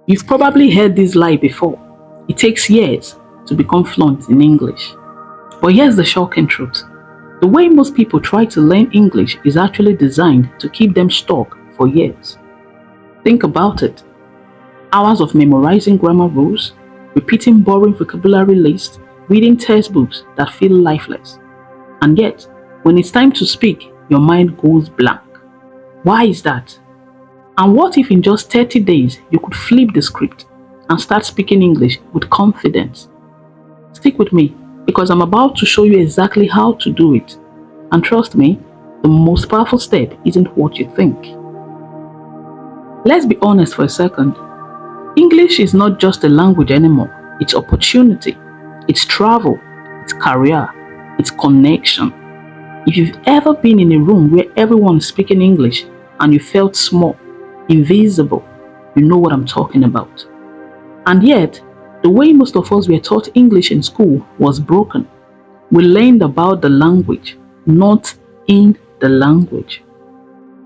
You've probably heard this lie before. It takes years to become fluent in English. But here's the shocking truth. The way most people try to learn English is actually designed to keep them stuck for years. Think about it. Hours of memorizing grammar rules, repeating boring vocabulary lists, reading textbooks that feel lifeless. And yet, when it's time to speak, your mind goes blank. Why is that? And what if in just 30 days you could flip the script and start speaking English with confidence? Stick with me because I'm about to show you exactly how to do it. And trust me, the most powerful step isn't what you think. Let's be honest for a second. English is not just a language anymore. It's opportunity, it's travel, it's career, it's connection. If you've ever been in a room where everyone is speaking English and you felt small, invisible, you know what I'm talking about. And yet, the way most of us were taught English in school was broken. We learned about the language, not in the language.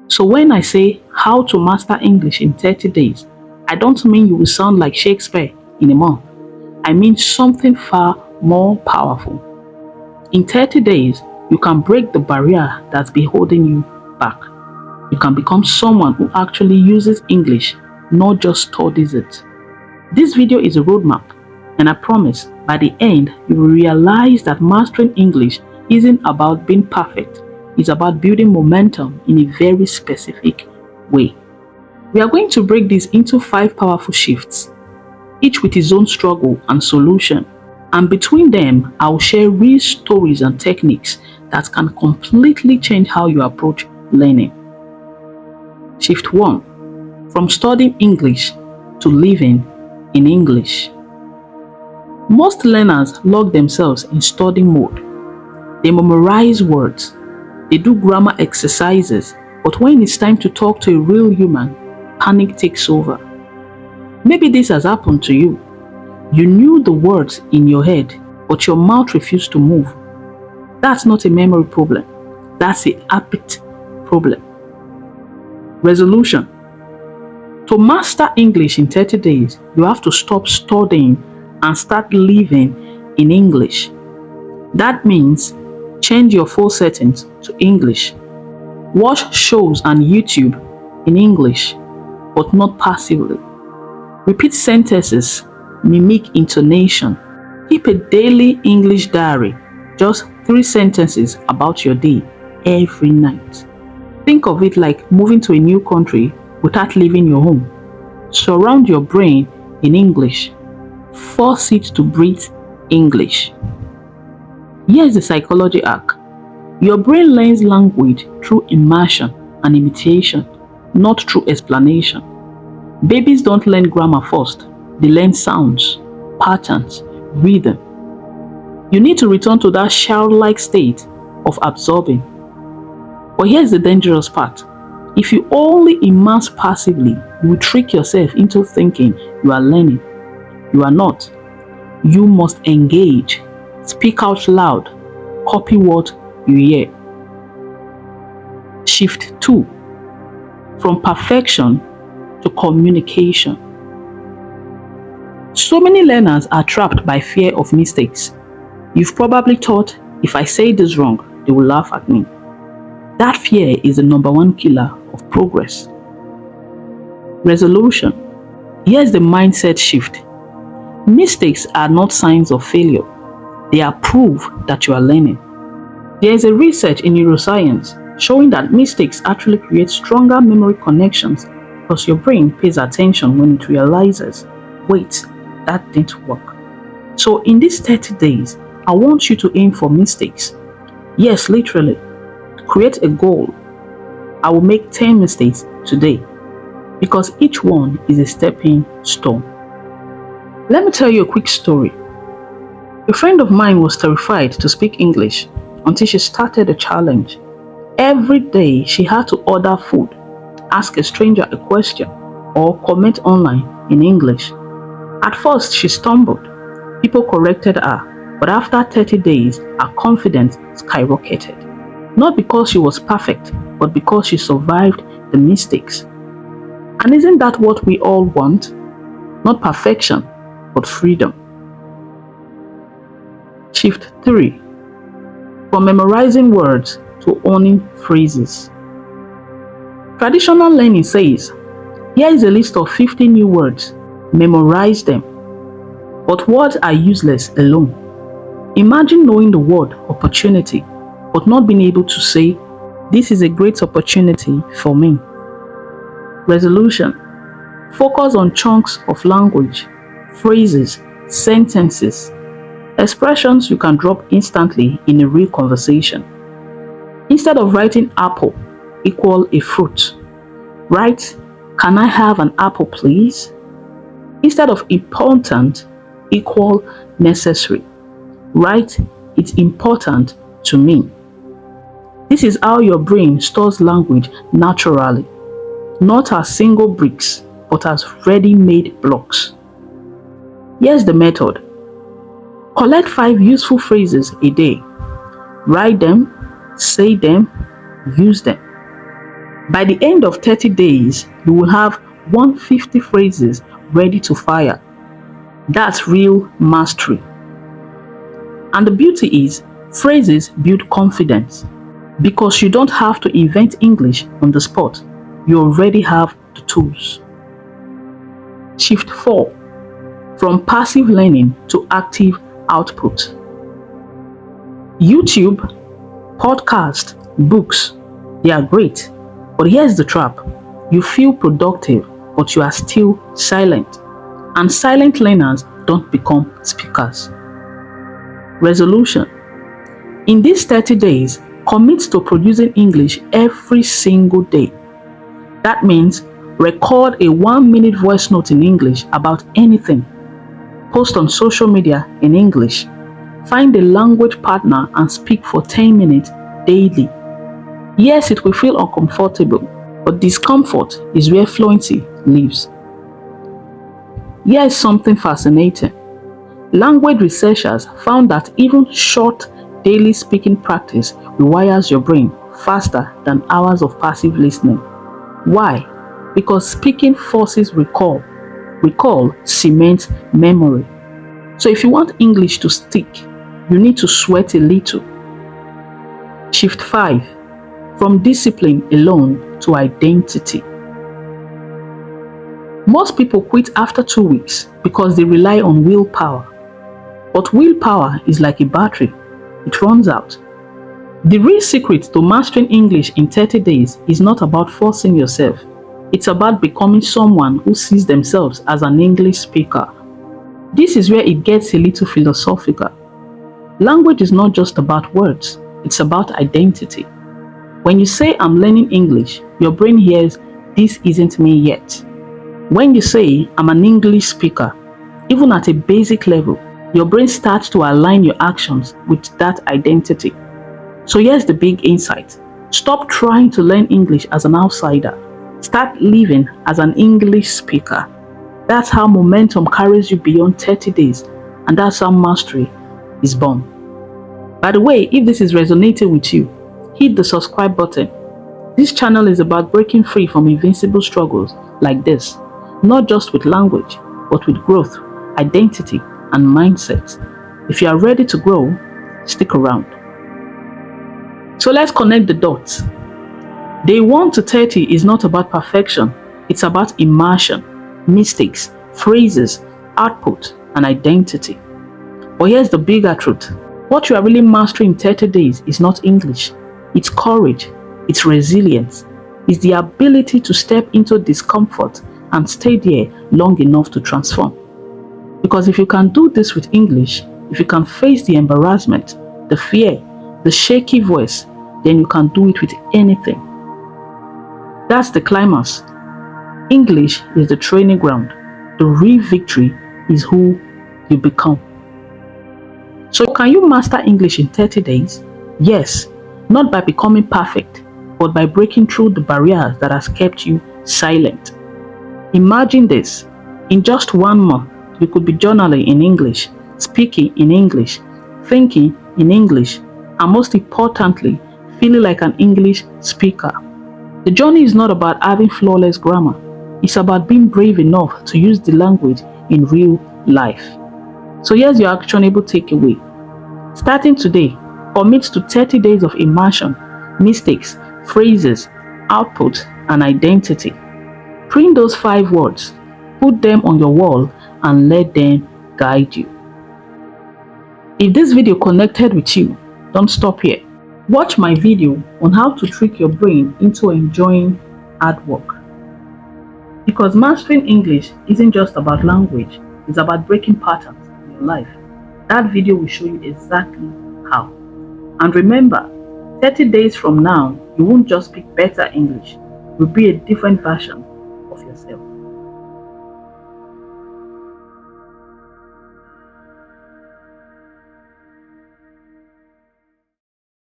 So when I say how to master English in 30 days, I don't mean you will sound like Shakespeare in a month. I mean something far more powerful. In 30 days, you can break the barrier that's been holding you back. You can become someone who actually uses English, not just studies it. This video is a roadmap, and I promise by the end, you will realize that mastering English isn't about being perfect. It's about building momentum in a very specific way. We are going to break this into 5 powerful shifts, each with its own struggle and solution. And between them, I will share real stories and techniques that can completely change how you approach learning. Shift 1. From studying English to living in English. Most learners lock themselves in study mode. They memorize words, they do grammar exercises, but when it's time to talk to a real human, panic takes over. Maybe this has happened to you. You knew the words in your head, but your mouth refused to move. That's not a memory problem. That's a habit problem. Resolution. To master English in 30 days, you have to stop studying and start living in English. That means change your phone settings to English. Watch shows on YouTube in English, but not passively. Repeat sentences, mimic intonation. Keep a daily English diary, just 3 sentences about your day every night. Think of it like moving to a new country without leaving your home. Surround your brain in English. Force it to breathe English. Here's the psychology hack. Your brain learns language through immersion and imitation, not through explanation. Babies don't learn grammar first. They learn sounds, patterns, rhythm. You need to return to that childlike state of absorbing. But here's the dangerous part. If you only immerse passively, you will trick yourself into thinking you are learning. You are not. You must engage, speak out loud, copy what you hear. Shift 2. From perfection to communication. So many learners are trapped by fear of mistakes. You've probably thought, if I say this wrong, they will laugh at me. That fear is the number 1 killer of progress. Resolution. Here's the mindset shift. Mistakes are not signs of failure. They are proof that you are learning. There is a research in neuroscience showing that mistakes actually create stronger memory connections because your brain pays attention when it realizes, wait, that didn't work. So in these 30 days, I want you to aim for mistakes. Yes, literally. Create a goal. I will make 10 mistakes today because each one is a stepping stone. Let me tell you a quick story. A friend of mine was terrified to speak English until she started a challenge. Every day she had to order food, ask a stranger a question, or comment online in English. At first she stumbled. People corrected her, but after 30 days, her confidence skyrocketed. Not because she was perfect, but because she survived the mistakes. And isn't that what we all want? Not perfection, but freedom. Shift 3. From memorizing words to owning phrases. Traditional learning says, here is a list of 50 new words. Memorize them. But words are useless alone. Imagine knowing the word opportunity, but not being able to say, this is a great opportunity for me. Resolution. Focus on chunks of language, phrases, sentences, expressions you can drop instantly in a real conversation. Instead of writing apple equal a fruit, write, can I have an apple please? Instead of important equal necessary, write, it's important to me. This is how your brain stores language naturally, not as single bricks, but as ready-made blocks. Here's the method. Collect 5 useful phrases a day. Write them, say them, use them. By the end of 30 days, you will have 150 phrases ready to fire. That's real mastery. And the beauty is, phrases build confidence. Because you don't have to invent English on the spot. You already have the tools. Shift 4. From passive learning to active output. YouTube, podcast, books, they are great. But here's the trap. You feel productive, but you are still silent. And silent learners don't become speakers. Resolution. In these 30 days, commit to producing English every single day. That means record a 1-minute voice note in English about anything. Post on social media in English. Find a language partner and speak for 10 minutes daily. Yes, it will feel uncomfortable, but discomfort is where fluency lives. Here is something fascinating. Language researchers found that even short daily speaking practice rewires your brain faster than hours of passive listening. Why? Because speaking forces recall. Recall cements memory. So if you want English to stick, you need to sweat a little. Shift 5. From discipline alone to identity. Most people quit after 2 weeks because they rely on willpower. But willpower is like a battery. It runs out. The real secret to mastering English in 30 days is not about forcing yourself. It's about becoming someone who sees themselves as an English speaker. This is where it gets a little philosophical. Language is not just about words, it's about identity. When you say I'm learning English, your brain hears, this isn't me yet. When you say I'm an English speaker, even at a basic level, your brain starts to align your actions with that identity. So here's the big insight. Stop trying to learn English as an outsider. Start living as an English speaker. That's how momentum carries you beyond 30 days, and that's how mastery is born. By the way, if this is resonating with you, hit the subscribe button. This channel is about breaking free from invincible struggles like this, not just with language, but with growth, identity, and mindset. If you are ready to grow, stick around. So let's connect the dots. Day 1 to 30 is not about perfection, it's about immersion, mistakes, phrases, output, and identity. But here's the bigger truth. What you are really mastering in 30 days is not English. It's courage, it's resilience, it's the ability to step into discomfort and stay there long enough to transform. Because if you can do this with English, if you can face the embarrassment, the fear, the shaky voice, then you can do it with anything. That's the climax. English is the training ground. The real victory is who you become. So can you master English in 30 days? Yes, not by becoming perfect, but by breaking through the barriers that has kept you silent. Imagine this. In just 1 month, you could be journaling in English, speaking in English, thinking in English, and most importantly, feeling like an English speaker. The journey is not about having flawless grammar. It's about being brave enough to use the language in real life. So here's your actionable takeaway. Starting today, commit to 30 days of immersion, mistakes, phrases, output, and identity. Print those 5 words, put them on your wall, and let them guide you. If this video connected with you, don't stop here. Watch my video on how to trick your brain into enjoying hard work. Because mastering English isn't just about language, it's about breaking patterns in your life. That video will show you exactly how. And remember, 30 days from now, you won't just speak better English, you'll be a different version